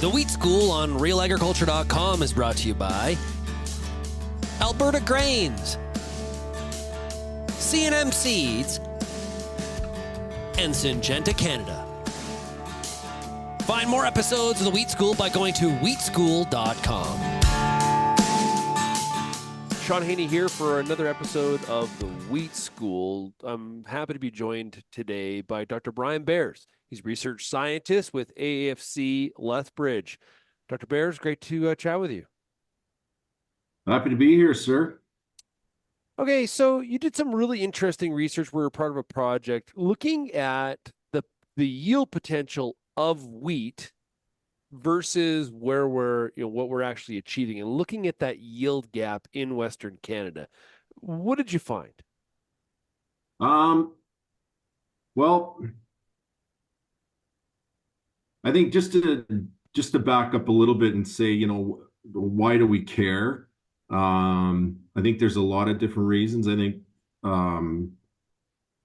The Wheat School on RealAgriculture.com is brought to you by Alberta Grains, C&M Seeds, and Syngenta Canada. Find more episodes of The Wheat School by going to wheatschool.com. Sean Haney here for another episode of The Wheat School. I'm happy to be joined today by Dr. Brian Beres. He's research scientist with AAFC Lethbridge. Dr. Beres, great to chat with you. Happy to be here, sir. Okay, so you did some really interesting research. We're part of a project looking at the yield potential of wheat versus where what we're actually achieving, and looking at that yield gap in Western Canada. What did you find? Well, I think just to back up a little bit and say, why do we care? I think there's a lot of different reasons. I think, no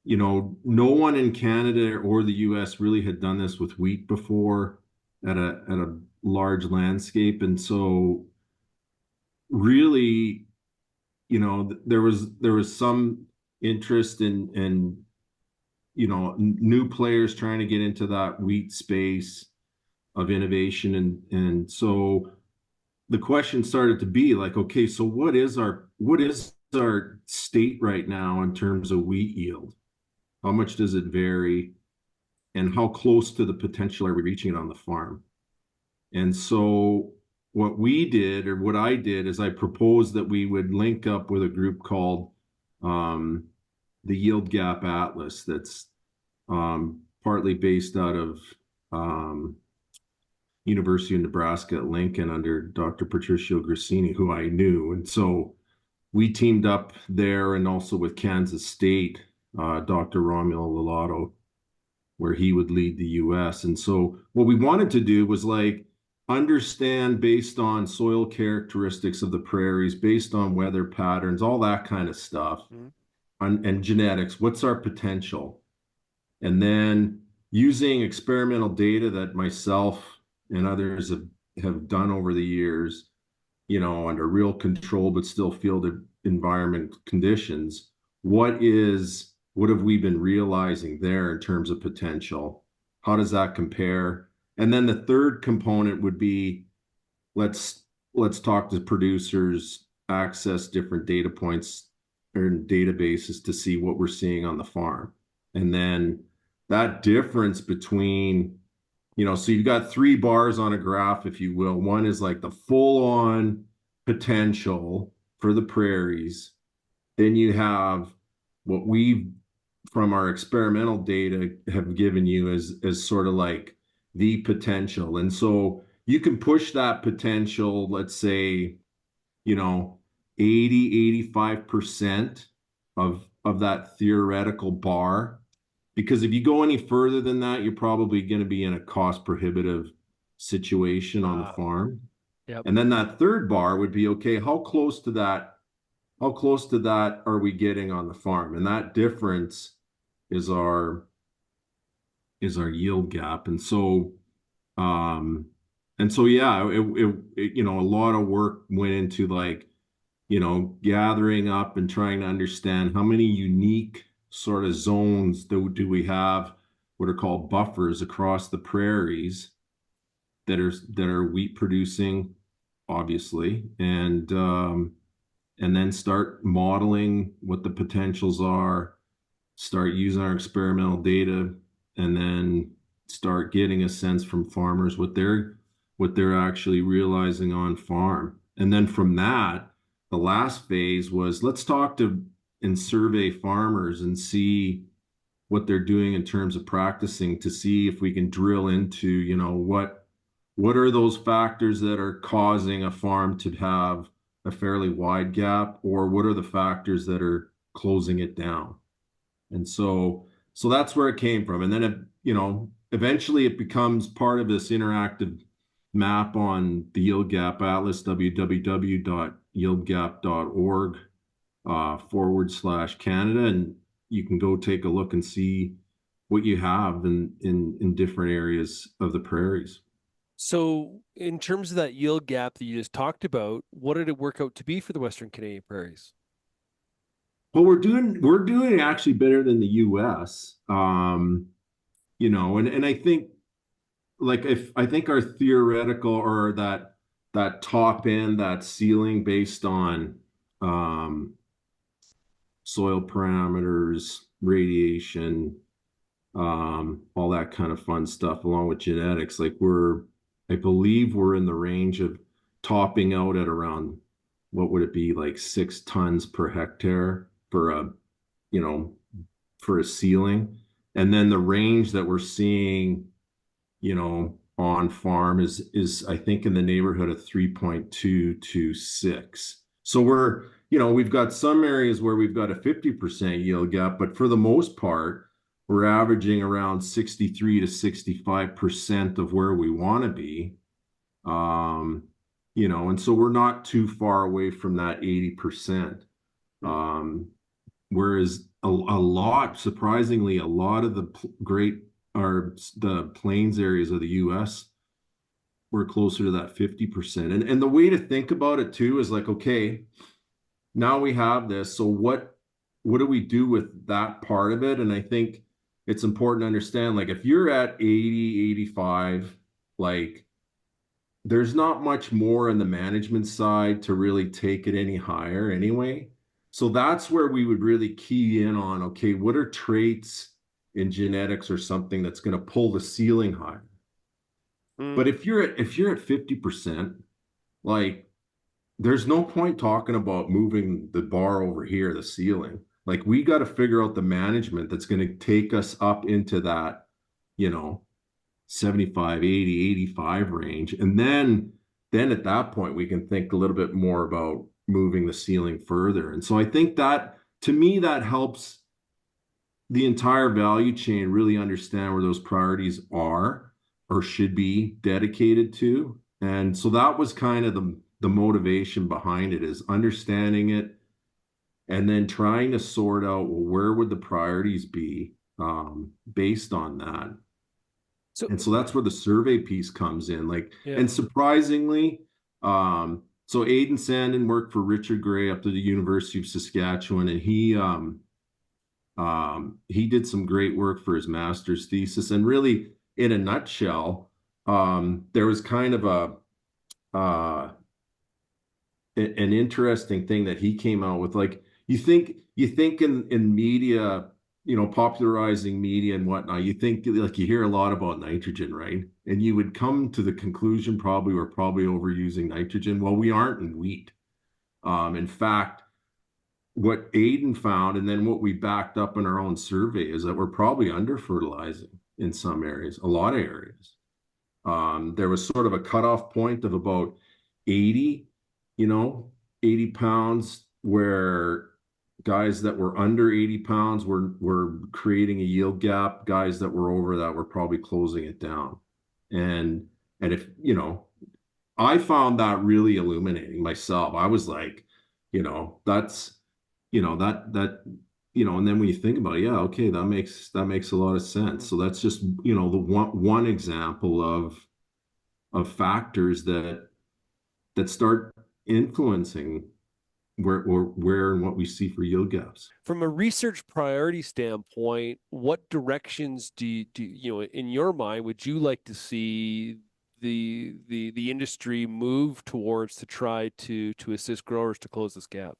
one in Canada or the US really had done this with wheat before at a large landscape. And so really, there was some interest in new players trying to get into that wheat space of innovation. And so the question started to be like, okay, so what is our state right now in terms of wheat yield? How much does it vary? And how close to the potential are we reaching it on the farm? And so what I did is I proposed that we would link up with a group called the Yield Gap Atlas that's partly based out of University of Nebraska at Lincoln under Dr. Patricio Grassini, who I knew. And so we teamed up there, and also with Kansas State, Dr. Romulo Lalato, where he would lead the US. And so what we wanted to do was understand, based on soil characteristics of the prairies, based on weather patterns, all that kind of stuff, and genetics, what's our potential? And then using experimental data that myself and others have done over the years, under real control but still field environment conditions, what have we been realizing there in terms of potential? How does that compare? And then the third component would be, let's talk to producers, access different data points or databases to see what we're seeing on the farm. And then that difference between, so you've got three bars on a graph, if you will. One is like the full-on potential for the prairies. Then you have what we, from our experimental data, have given you as sort of like the potential. And so you can push that potential, let's say, 80-85% of that theoretical bar, because if you go any further than that, you're probably going to be in a cost prohibitive situation on the farm. Yep. And then that third bar would be, okay, how close to that are we getting on the farm? And that difference is our yield gap. And so yeah, it a lot of work went into gathering up and trying to understand how many unique sort of zones do we have, what are called buffers across the prairies that are wheat producing, obviously, and then start modeling what the potentials are, start using our experimental data, and then start getting a sense from farmers what they're actually realizing on farm. And then from that, the last phase was, let's talk to and survey farmers and see what they're doing in terms of practicing, to see if we can drill into, what are those factors that are causing a farm to have a fairly wide gap, or what are the factors that are closing it down? And so that's where it came from. And then eventually it becomes part of this interactive map on the Yield Gap Atlas, www.yieldgap.org /Canada, and you can go take a look and see what you have in different areas of the prairies. So in terms of that yield gap that you just talked about, what did it work out to be for the Western Canadian prairies? Well, we're doing actually better than the US. And I think like if I think our theoretical or that top end, that ceiling based on um soil parameters, radiation, all that kind of fun stuff, along with genetics. I believe we're in the range of topping out at around, what would it be, like 6 tons per hectare you know, for a ceiling. And then the range that we're seeing, on farm is I think in the neighborhood of 3.2 to 6. So we've got some areas where we've got a 50% yield gap, but for the most part, we're averaging around 63 to 65% of where we want to be. And so we're not too far away from that 80%. Whereas surprisingly, a lot of the plains areas of the US were closer to that 50%. And the way to think about it too is like, okay, now we have this. So what do we do with that part of it? And I think it's important to understand, like if you're at 80, 85, like there's not much more on the management side to really take it any higher anyway. So that's where we would really key in on, okay, what are traits in genetics or something that's going to pull the ceiling higher? But if you're at 50%, like there's no point talking about moving the bar over here, the ceiling. Like we got to figure out the management that's going to take us up into that, 75, 80, 85 range. And then at that point, we can think a little bit more about moving the ceiling further. And so I think that, to me, that helps the entire value chain really understand where those priorities are or should be dedicated to. And so that was kind of the motivation behind it, is understanding it and then trying to sort out, well, where would the priorities be based on that. So that's where the survey piece comes in. And surprisingly, so Aidan Sandin worked for Richard Gray up to the University of Saskatchewan, and he did some great work for his master's thesis. And really, in a nutshell, there was kind of an interesting thing that he came out with. Like you think in media, popularizing media and whatnot, you think like you hear a lot about nitrogen, right? And you would come to the conclusion we're probably overusing nitrogen. Well, we aren't in wheat. In fact, what Aidan found, and then what we backed up in our own survey, is that we're probably under fertilizing in some areas, a lot of areas. There was sort of a cutoff point of about 80 pounds, where guys that were under 80 pounds were creating a yield gap. Guys that were over that were probably closing it down. And if, I found that really illuminating myself. I was like, that's, and then when you think about it, yeah, okay, that makes a lot of sense. So that's just, the one example of factors that start influencing where and what we see for yield gaps. From a research priority standpoint, what directions do you in your mind would you like to see the industry move towards to try to assist growers to close this gap?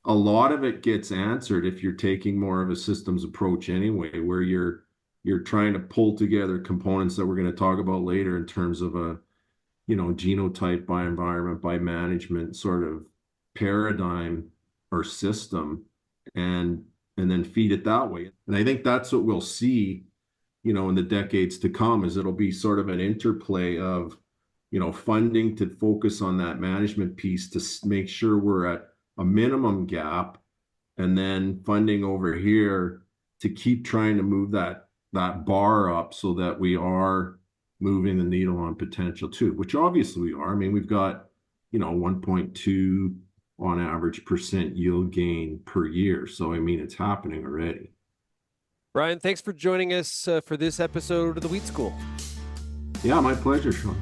A lot of it gets answered if you're taking more of a systems approach anyway, where you're trying to pull together components that we're going to talk about later in terms of a genotype by environment by management sort of paradigm or system, and then feed it that way. And I think that's what we'll see, in the decades to come, is it'll be sort of an interplay of, funding to focus on that management piece to make sure we're at a minimum gap, and then funding over here to keep trying to move that bar up so that we are moving the needle on potential too, which obviously we are. I mean, we've got, 1.2 on average % yield gain per year. So, I mean, it's happening already. Brian, thanks for joining us for this episode of the Wheat School. Yeah, my pleasure, Sean.